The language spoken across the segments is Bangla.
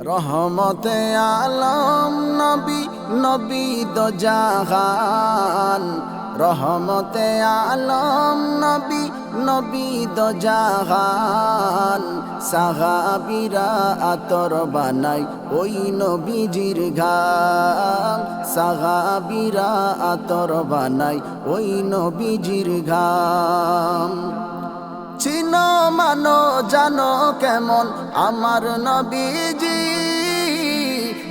রহমতে আলম নবী, নবী দো জাহান। রহমতে আলম নবী, নবী দো জাহান। সাহাবীরা আতর বানাই ওই নবীজির ঘাম। সাহাবীরা আতর বানাই ওই নবীজির ঘাম। চিনো মানো জানো কেমন আমার নবীজি,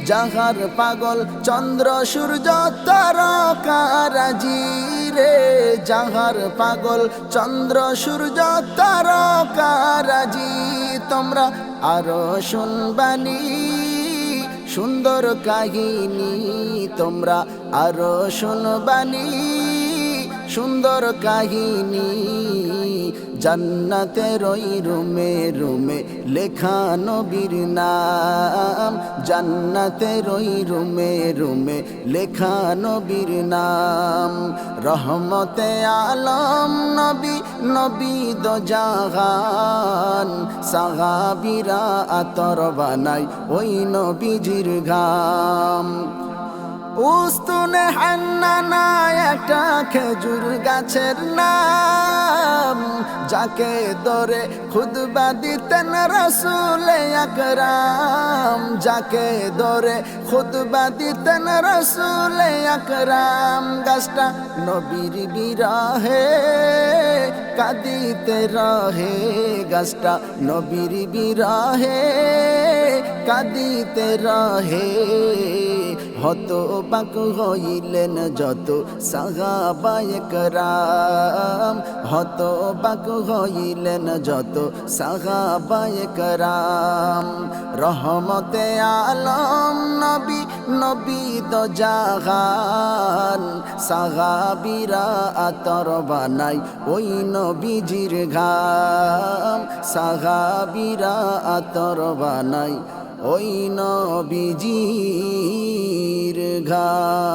যাহার পাগল চন্দ্র সূর্য তারকারাজি রে। যাহার পাগল চন্দ্র সূর্য তারকারাজি। তোমরা আরো শুনবানি সুন্দর কাহিনী, তোমরা আরো শুনবানি সুন্দর কাহিনী। জান্নাতের ওই রুমে রুমে লেখা নবীর নাম। জান্নাতের ওই রুমে রুমে লেখা নবীর নাম। রহমতে আলম নবী, নবী দো জাহান। সাহাবীরা আতর বানাই ওই নবীজির ঘাম। উস্তুনে হান্নানা একটা খেজুর গাছের নাম, যাকে ধরে খুতবা দিতেন রাসূলে আকরাম। যাকে ধরে খুতবা দিতেন রাসূলে আকরাম। গাছটা নবীর বিরহে কাঁদিতে রহে। গাছটা নবীর বিরহে কাঁদিতে রহে। হতবাক হইলেন যত সাহাবায়ে কেরাম। হতবাক হইলেন যত সাহাবায়ে কেরাম। রহমতে আলম নবী, নবী দো জাহান। সাহাবীরা আতর বানাই ওই নবীজির ঘাম। সাহাবীরা আতর বানাই ওই নবীজির ঘাম।